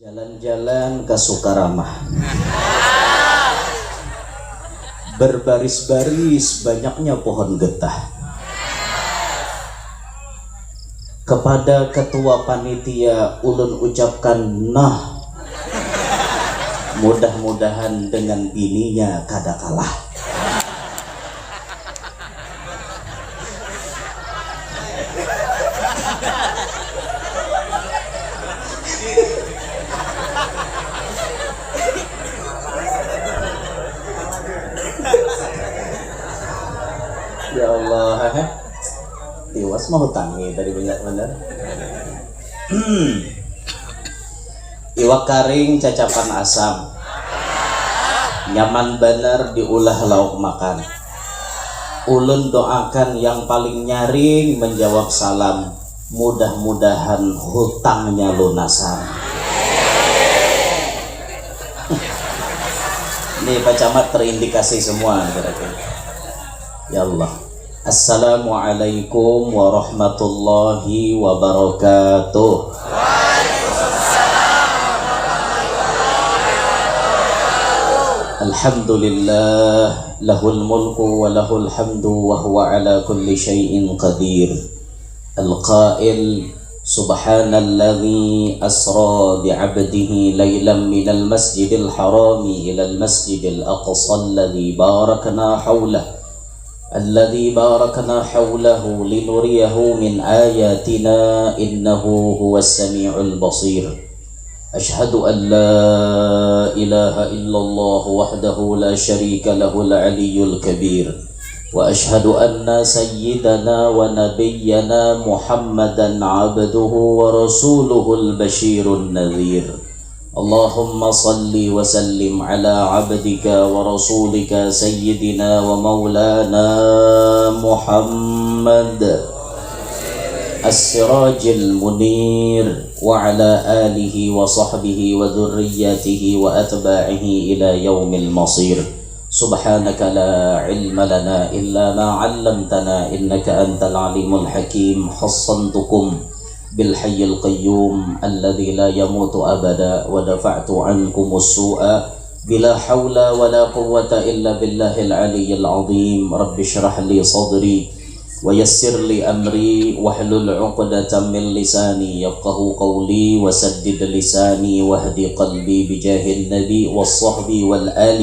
Jalan-jalan ke Sukaramah, berbaris-baris banyaknya pohon getah. Kepada ketua panitia ulun ucapkan nah, mudah-mudahan dengan bininya kada kalah. Ya Allah, tiwas mau hutangi tadi banyak bener. Iwak karing cacapan asam, nyaman bener diolah lauk makan. Ulun doakan yang paling nyaring menjawab salam, mudah-mudahan hutangnya lunasan. Ini Pak Camat terindikasi semua kira-kira. Ya Allah. Assalamualaikum warahmatullahi wabarakatuh. Alhamdulillah, lahul mulku wa lahul hamdu wa huwa ala kulli syai'in qadir. Al-qail subhanalladzi asra bi'abdihi laylan minal masjidil harami ilal masjidil aqsa alladzi barakna hawlahu الذي باركنا حوله لنريه من آياتنا إنه هو السميع البصير أشهد أن لا إله إلا الله وحده لا شريك له العلي الكبير وأشهد أن سيدنا ونبينا محمدا عبده ورسوله البشير النذير اللهم صل وسلم على عبدك ورسولك سيدنا ومولانا محمد السراج المنير وعلى آله وصحبه وذريته وأتباعه إلى يوم المصير سبحانك لا علم لنا إلا ما علمتنا إنك أنت العليم الحكيم حصنتكم بالحي القيوم الذي لا يموت أبدا ودفعت عنكم السوء بلا حول ولا قوة إلا بالله العلي العظيم رب اشرح لي صدري ويسر لي أمري واحلل عقدة من لساني يفقه قولي وسدد لساني واهدي قلبي بجاه النبي والصحب والآل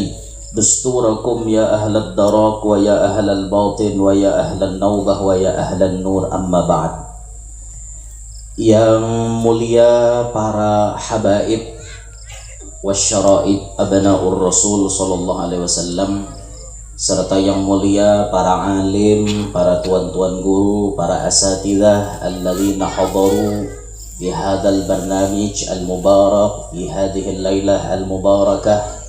دستوركم يا أهل الدراك ويا أهل الباطن ويا أهل النوبة ويا أهل النور أما بعد. Yang mulia para habaib wasyaraib abnaur rasul sallallahu alaihi wasallam, serta yang mulia para alim, para tuan-tuan guru, para asatidzah alladzina hadaru fi hadzal barnamij al-mubarak fi hadhihi al-lailah al-mubarakah.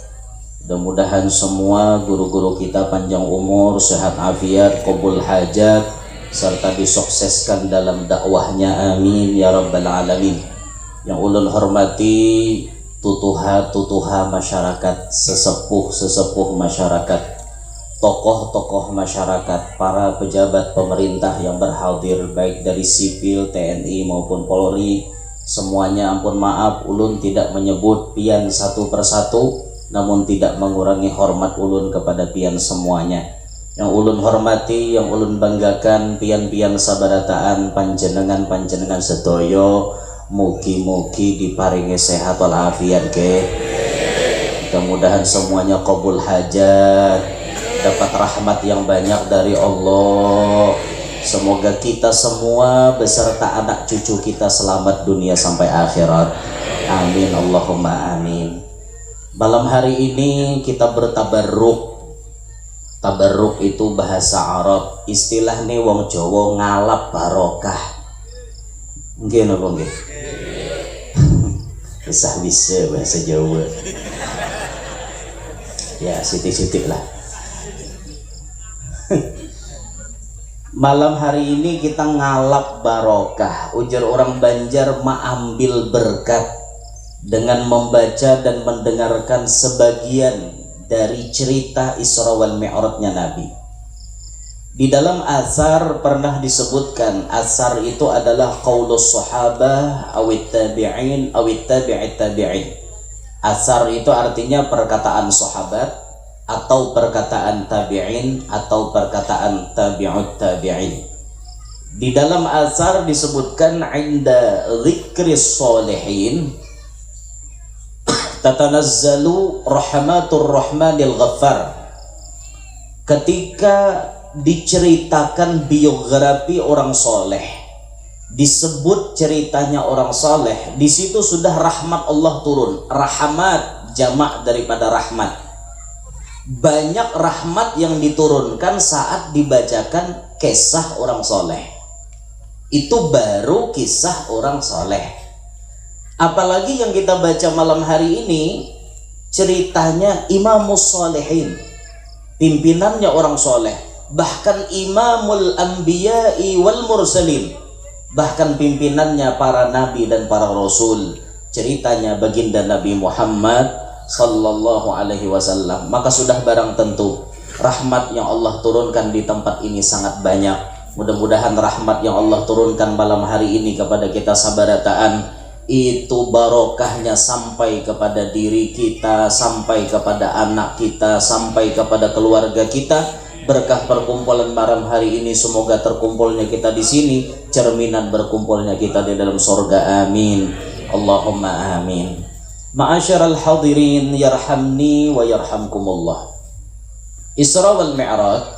Mudah-mudahan semua guru-guru kita panjang umur, sehat afiat, qabul hajat, serta disukseskan dalam dakwahnya, amin ya rabbal alamin. Yang ulun hormati tutuha masyarakat, sesepuh masyarakat, tokoh-tokoh masyarakat, para pejabat pemerintah yang berhadir baik dari sipil, TNI maupun Polri, semuanya ampun maaf ulun tidak menyebut pian satu persatu, namun tidak mengurangi hormat ulun kepada pian semuanya. Yang ulun hormati, yang ulun banggakan, pian-pian sabarataan panjenengan sedoyo, mugi-mugi diparingi sehat walafiat ke. Mudah-mudahan semuanya qabul hajat, dapat rahmat yang banyak dari Allah. Semoga kita semua beserta anak cucu kita selamat dunia sampai akhirat. Amin Allahumma amin. Malam hari ini kita bertabarruk. Tabarruk itu bahasa Arab, istilah nih wong Jawa ngalap barokah. Nggih napa nggih? Bisa bahasa Jawa. Ya, sitik-sitik lah. Malam hari ini kita ngalap barokah. Ujar orang Banjar mengambil berkat dengan membaca dan mendengarkan sebagian dari cerita Isra wal Mi'rajnya Nabi. Di dalam asar pernah disebutkan, asar itu adalah qaulus sahabah awit tabi'in awit tabi'it tabi'in. Asar itu artinya perkataan sahabat atau perkataan tabi'in atau perkataan tabi'ut tabi'in. Di dalam asar disebutkan inda dzikris sholihin tatanazzalu rahmatur rahmanil ghaffar. Ketika diceritakan biografi orang soleh, disebut ceritanya orang soleh, di situ sudah rahmat Allah turun. Rahmat jamak daripada rahmat. Banyak rahmat yang diturunkan saat dibacakan kisah orang soleh. Itu baru kisah orang soleh. Apalagi yang kita baca malam hari ini, ceritanya imamus solehin, pimpinannya orang soleh, bahkan imamul anbiya'i wal mursalin, bahkan pimpinannya para nabi dan para rasul, ceritanya baginda Nabi Muhammad sallallahu alaihi wasallam. Maka sudah barang tentu rahmat yang Allah turunkan di tempat ini sangat banyak. Mudah-mudahan rahmat yang Allah turunkan malam hari ini kepada kita sabarataan itu barokahnya sampai kepada diri kita, sampai kepada anak kita, sampai kepada keluarga kita. Berkah perkumpulan malam hari ini semoga terkumpulnya kita di sini cerminan berkumpulnya kita di dalam surga. Amin. Allahumma amin. Ma'asyiral hadirin yarhamni wa yarhamkumullah. Isra wal Mi'raj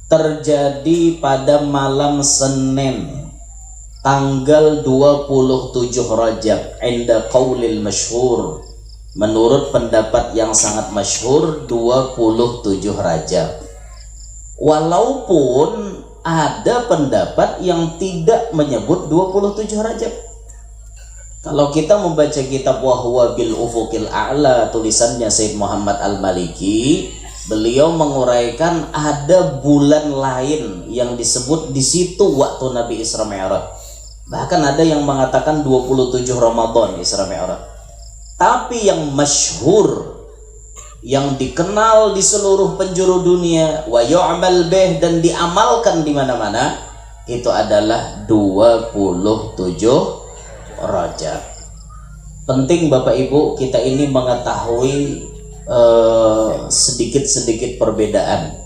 terjadi pada malam Senin tanggal 27 Rajab inda qaulil masyhur, menurut pendapat yang sangat masyhur 27 Rajab. Walaupun ada pendapat yang tidak menyebut 27 Rajab. Kalau kita membaca kitab Wahwa bil Ufuqil A'la tulisannya Sayyid Muhammad Al-Maliki, beliau menguraikan ada bulan lain yang disebut di situ waktu Nabi Isra Mi'raj. Bahkan ada yang mengatakan 27 Ramadan Isra Mi'raj. Tapi yang masyhur, yang dikenal di seluruh penjuru dunia, wa yu'mal bih, dan diamalkan di mana-mana, itu adalah 27 Rajab. Penting Bapak Ibu kita ini mengetahui sedikit-sedikit perbedaan.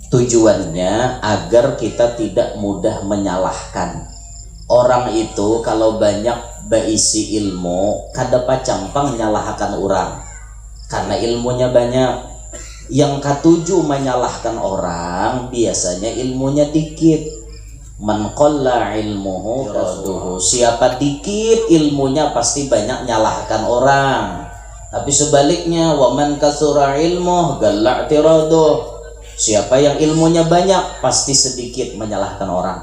Tujuannya agar kita tidak mudah menyalahkan. Orang itu kalau banyak berisi ilmu, kada pacampang menyalahkan orang karena ilmunya banyak. Yang ketujuh menyalahkan orang biasanya ilmunya dikit. Man qalla ilmuhu raduhu, siapa dikit ilmunya pasti banyak nyalahkan orang. Tapi sebaliknya, waman kasura ilmuh galla i'tiraduh, siapa yang ilmunya banyak pasti sedikit menyalahkan orang.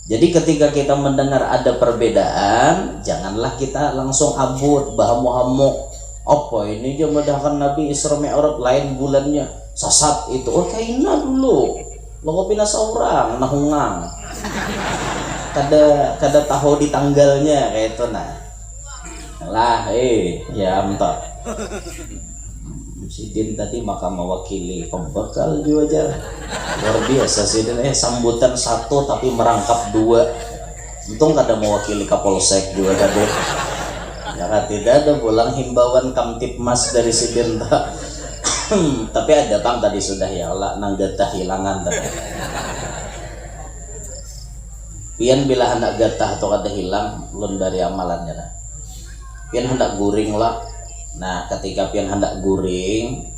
Jadi ketika kita mendengar ada perbedaan, janganlah kita langsung abut bahamu-hamu. Apa ini dia medahkan Nabi Isra Mi'raj lain bulannya, sasat itu. Oh kaina dulu lo pina seorang nahungang kada tahu di tanggalnya kayak itu nah lah ya entah. Sidin tadi maka mewakili pembekal juga aja luar biasa Sidin, sambutan satu tapi merangkap dua. Untung kada mewakili Kapolsek juga tadi ya, tidak ada pulang himbauan Kamtipmas dari Sidin tapi ada Kang tadi sudah ya Allah nanggatah hilangan tadi. Pian bila hendak gatah atau kada hilang lun dari amalannya nah. Pian hendak guring lah. Nah ketika pian hendak guring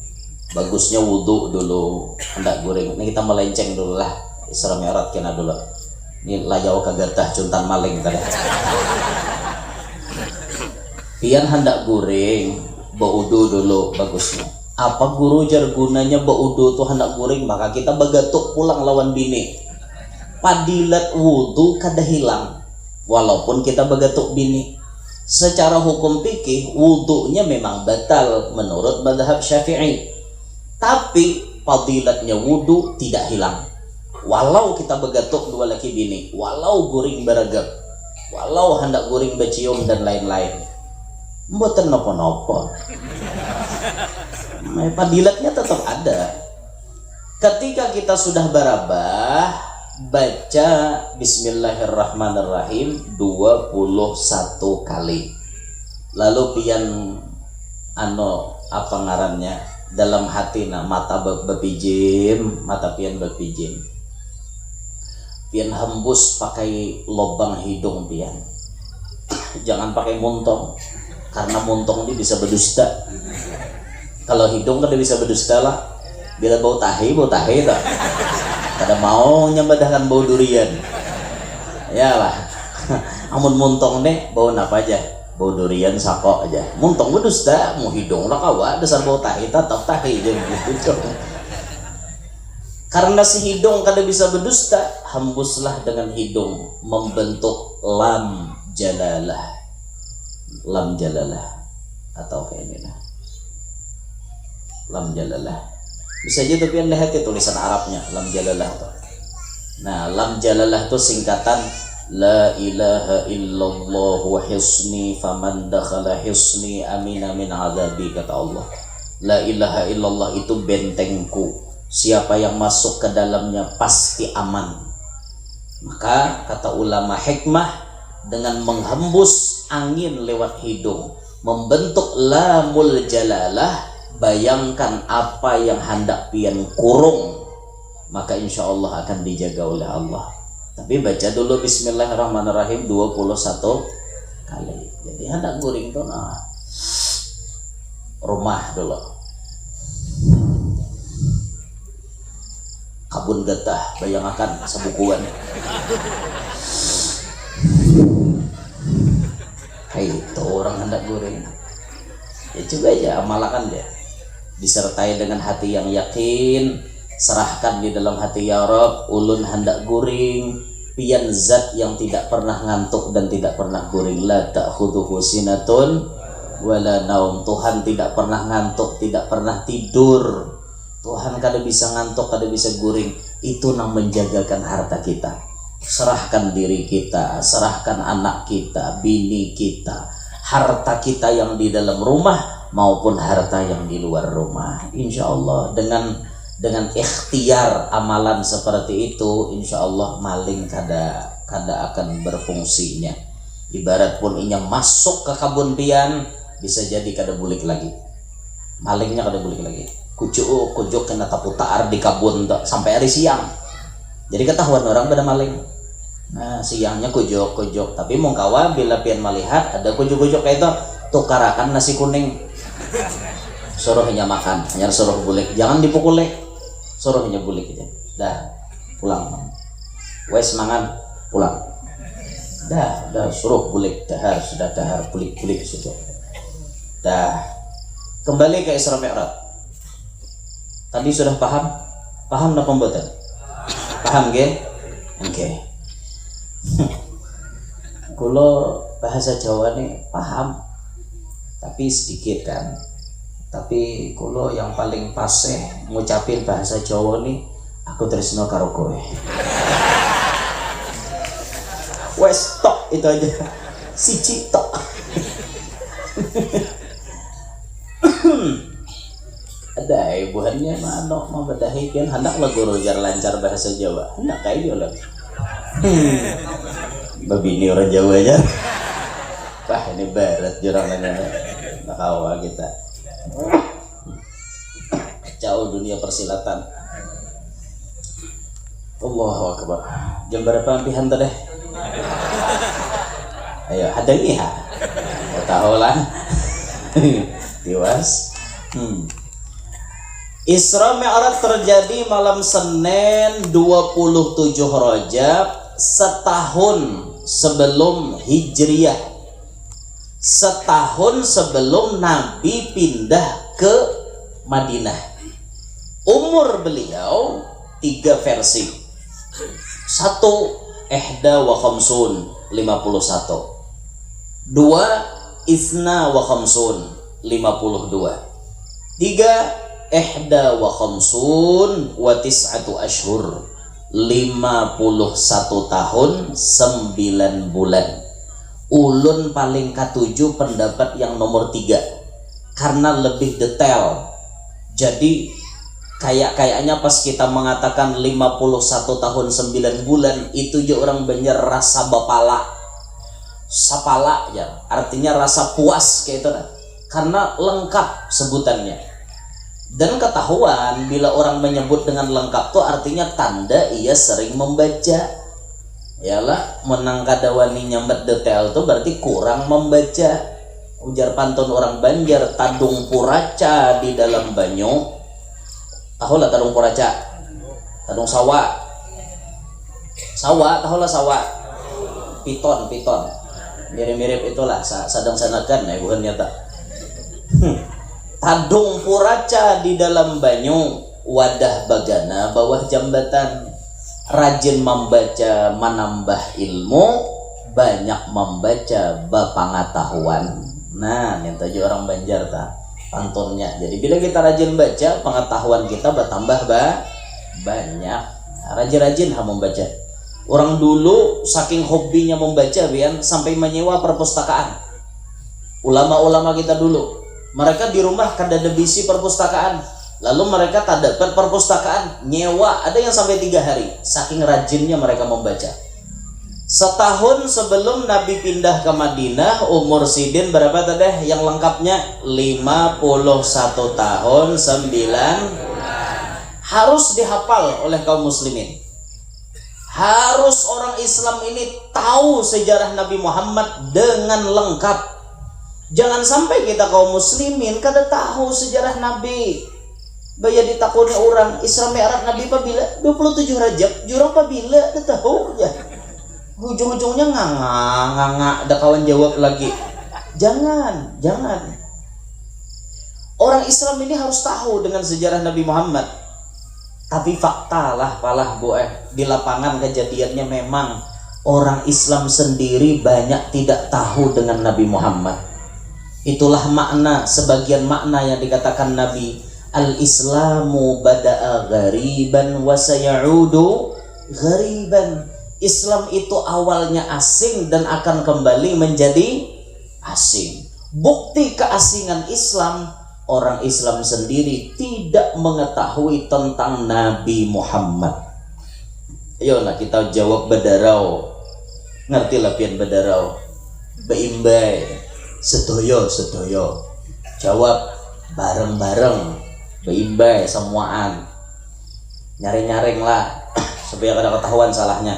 bagusnya wudhu dulu. Hendak guring ini kita melenceng dulu lah Isra Mi'raj kena dulu. Ini layau kagatah cuntan maling tadi. Pian hendak guring baudu dulu bagusnya. Apa guru jar gunanya baudu tuh hendak guring, maka kita bagatuk pulang lawan bini. Padilat wudhu kada hilang walaupun kita bagatuk bini. Secara hukum fikih wudhunya memang batal menurut mazhab Syafi'i, tapi fadilatnya wudhu tidak hilang walau kita bagatuk dua laki bini, walau guring beragam, walau hendak guring becium dan lain-lain. Mboten nopo-nopo, fadilatnya tetap ada. Ketika kita sudah barabah, baca Bismillahirrahmanirrahim 21 kali. Lalu pian apa ngarannya dalam hati mata bepijim, mata pian bepijim. Pian hembus pakai lubang hidung pian. Jangan pakai muntong, karena muntong ini bisa berdusta. Kalau hidung kan dia bisa berdusta lah. Bila bau tahi tak. Kada mau nyembadahkan bau durian. Ya lah. Amun muntong nih bau apa aja? Bau durian sako aja. Muntong berdusta, mau hidung lah kawa dasar bau tahi tetap tahi aja gitu. Karena si hidung kada bisa berdusta, hembuslah dengan hidung membentuk lam jalalah. Lam jalalah atau kayak ini lah. Lam jalalah. Bisa aja tapi lihat ya tulisan Arabnya lam jalalah tuh. Nah, lam jalalah itu singkatan la ilaha illallah wa hisni faman dakhala hisni amina min azabi, kata Allah. La ilaha illallah itu bentengku, siapa yang masuk ke dalamnya pasti aman. Maka kata ulama hikmah, dengan menghembus angin lewat hidung membentuk lamul jalalah, bayangkan apa yang hendak pian kurung, maka insya Allah akan dijaga oleh Allah. Tapi baca dulu Bismillahirrahmanirrahim 21 kali. Jadi hendak guring tuh rumah dulu. Kabun getah, bayangkan sebukuan. Itu orang hendak guring. Ya coba aja amalkan dia. Disertai dengan hati yang yakin, serahkan di dalam hati, ya Rob, ulun hendak guring pian zat yang tidak pernah ngantuk dan tidak pernah guring. La ta'khudhuhu sinatun wala naum. Tuhan tidak pernah ngantuk, tidak pernah tidur. Tuhan kada bisa ngantuk, kada bisa guring. Itu yang menjagakan harta kita. Serahkan diri kita, serahkan anak kita, bini kita, harta kita yang di dalam rumah maupun harta yang di luar rumah. Insya Allah dengan ikhtiar amalan seperti itu, insya Allah maling kada akan berfungsinya. Ibarat pun inya masuk ke kabun pian, bisa jadi kada bulik lagi. Malingnya kada bulik lagi. Kujuk kena taputar di kabun sampai hari siang. Jadi ketahuan orang pada maling. Nah, siangnya kujuk, tapi mau kawa bila pian melihat ada kujuk kayak itu, tukarakan nasi kuning. Suruh hanya makan, hanya suruh bulik, jangan dipukul suruh hanya bulik aja. Dah pulang, wes mangan pulang. Dah suruh bulik, dahar sudah dahar bulik situ. Dah kembali ke Isra Mi'raj. Tadi sudah paham dah pembuatan? Paham ge? Oke. Kalau bahasa Jawa nih paham, tapi sedikit kan. Tapi kalau yang paling fasih ngucapin bahasa Jawa nih, aku tresno karo kowe. Wes tok itu aja. Siji tok. Ada ibuannya mana mau bedahi kan hendak lah guru jar lancar bahasa Jawa. Hendak kayak dia lah. Babini orang Jawa aja. Wah ini barat jurang nanya. Nak kawa kita. Jauh dunia persilatan. Allahu Akbar. Jam berapa ampihan tadi? Ayo hadangi ha. Tahu lah. Tiwas. Isra Mi'raj terjadi malam Senin 27 Rajab, setahun sebelum Hijriah. Setahun sebelum Nabi pindah ke Madinah. Umur beliau 3 versi. 1 ihda wa khamsun 51. 2 isna wa khamsun 52. 3 ihda wa khamsun wa tis'atu ashhur 51 tahun 9 bulan. Ulun paling ketujuh pendapat yang nomor 3 karena lebih detail. Jadi Kayaknya pas kita mengatakan 51 tahun 9 bulan itu je orang Banjar rasa bapala sapala ya, artinya rasa puas kayak itu kan, karena lengkap sebutannya. Dan ketahuan bila orang menyebut dengan lengkap tuh artinya tanda ia sering membaca. Yalah, menang kadawani nyambat detail tuh berarti kurang membaca. Ujar pantun orang Banjar, tadung puraca di dalam banyu. Tahu lah tadung puraca, tadung sawah tahu lah sawah, piton mirip itulah sadang sanakan ya bukan nyata. Tadung puraca di dalam banyu, wadah bagana bawah jambatan. Rajin membaca menambah ilmu, banyak membaca bapangatahuan. Nah, minta aja orang Banjar ta pantunnya. Jadi bila kita rajin baca, pengetahuan kita bertambah banyak. Rajin-rajin membaca. Orang dulu saking hobinya membaca biar sampai menyewa perpustakaan. Ulama-ulama kita dulu, mereka di rumah kada ada bisi perpustakaan, lalu mereka tak dapat perpustakaan, nyewa, ada yang sampai 3 hari, saking rajinnya mereka membaca. Setahun sebelum Nabi pindah ke Madinah, umur Sidin berapa tadi yang lengkapnya? 51 tahun 9. Harus dihafal oleh kaum muslimin. Harus orang Islam ini tahu sejarah Nabi Muhammad dengan lengkap. Jangan sampai kita kaum muslimin kada tahu sejarah Nabi. Baya ditakuni orang Isra Mi'raj Nabi pabila 27 Rajab, jurang pabila dah tahu ya. Ujung-ujungnya nganga ada kawan jawab lagi. Jangan. Orang Islam ini harus tahu dengan sejarah Nabi Muhammad. Tapi fakta lah palah di lapangan kejadiannya memang orang Islam sendiri banyak tidak tahu dengan Nabi Muhammad. Itulah makna, sebagian makna yang dikatakan Nabi, al-Islamu bada'a ghariban wa sayaudu ghariban. Islam itu awalnya asing dan akan kembali menjadi asing. Bukti keasingan Islam, orang Islam sendiri tidak mengetahui tentang Nabi Muhammad. Ayolah kita jawab bedarau. Ngerti lah pian bedarau. Beimbai, sedoyo. Jawab bareng-bareng. Beimbai semuaan. Nyaring-nyaring lah supaya kada ketahuan salahnya.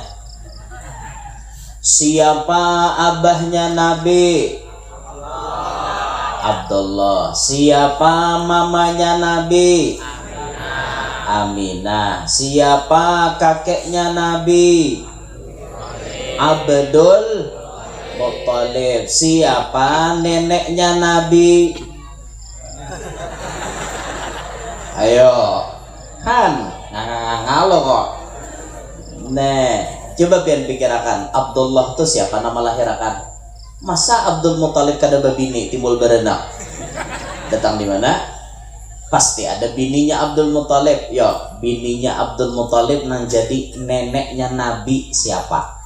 Siapa abahnya Nabi? Abdullah. Siapa mamanya Nabi? Aminah. Siapa kakeknya Nabi? Abdul Muttalib. Siapa neneknya Nabi? Ayo kan ngalo kok. Coba pian pikirakan, Abdullah itu siapa nama lahirakan? Masa Abdul Muttalib kada babini timbul berenak? Datang di mana? Pasti ada bininya Abdul Muttalib. Yo, bininya Abdul Muttalib nang jadi neneknya Nabi siapa?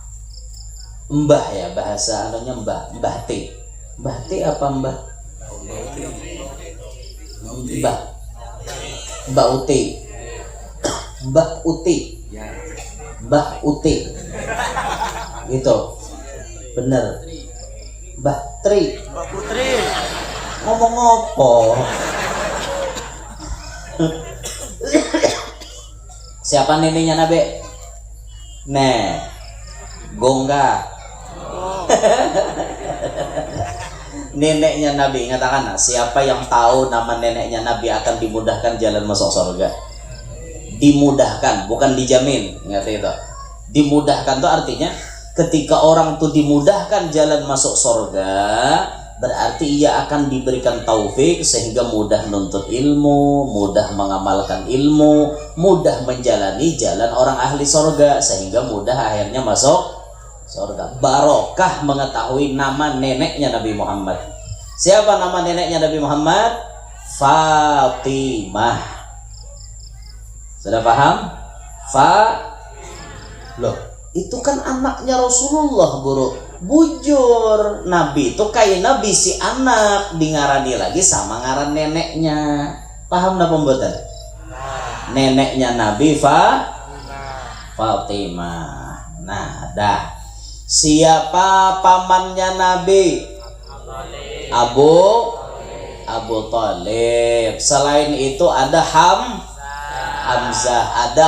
Mbah ya, bahasa anunya mbah T. Mbah T apa mbah? Mbah Uti. Mbah Uti. Gitu. Bener. Mbah Tri. Mbah Putri. Ngomong apa? Siapa neneknya Nabi? Gongga. Neneknya Nabi, katakan siapa yang tahu nama neneknya Nabi akan dimudahkan jalan masuk surga. Dimudahkan, bukan dijamin. Ingat itu. Dimudahkan itu artinya ketika orang itu dimudahkan jalan masuk surga, berarti ia akan diberikan taufik sehingga mudah menuntut ilmu, mudah mengamalkan ilmu, mudah menjalani jalan orang ahli surga sehingga mudah akhirnya masuk surga. Barokah mengetahui nama neneknya Nabi Muhammad. Siapa nama neneknya Nabi Muhammad? Fatimah. Sudah paham? Loh, itu kan anaknya Rasulullah, Guru. Bujur. Nabi itu kayak Nabi si anak, dingarani lagi sama ngaran neneknya. Paham dah pembuatan? neneknya Nabi Fatimah. Nah, dah. Siapa pamannya Nabi? Abu Thalib. Selain itu ada Hamzah, ada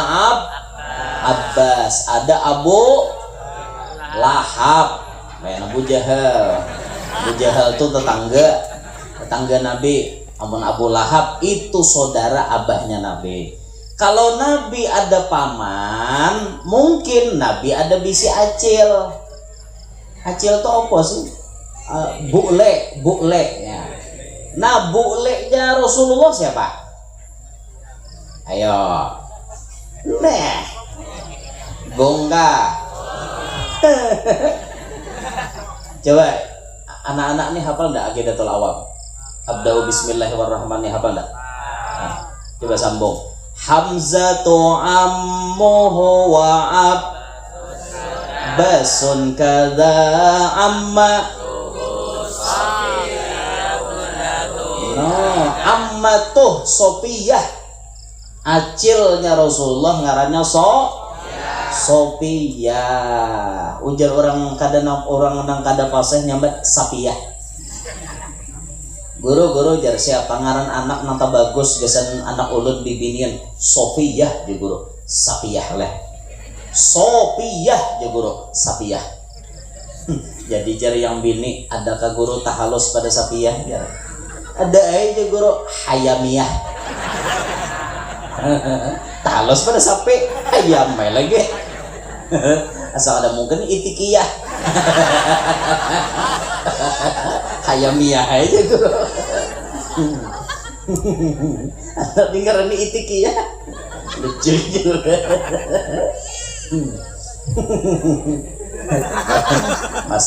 Abbas, ada Abu Lahab, Abu Jahal. Abu Jahal itu tetangga Nabi. Amun Abu Lahab itu saudara abahnya Nabi. Kalau Nabi ada paman, mungkin Nabi ada bisi acil. Acil itu apa sih? Bukle ya. Nah, buklenya Rasulullah siapa? Ayo. Nah. Gongga. Coba anak-anak nih hafal enggak Aqidatul Awam? Abda'u bismillahirrahmanirrahim, hafal enggak? Nah, coba sambung. Hamzatu ammuhu wa abbasun kadza amma. No, ammatuh Sofiyah. Acilnya Rasulullah ngarannya Sofiyah. Ujar orang nang kada fasih nyambat Safiyah. Guru jar siapa ngaran anak nanta bagus gesan anak ulun bibinian Sofiyah di guru Safiyah leh. Sofiyah di guru Safiyah. Jadi jar yang bini adakah guru tahalus pada Safiyah jar? Ada aja guru Hayamiyah. Tahalus pada sapi ayam lagi. Asal ada mungkin Itikiyah. Hayamiyah aja guru. Anak dengar ini Itikiyah. Lucu juga. Mas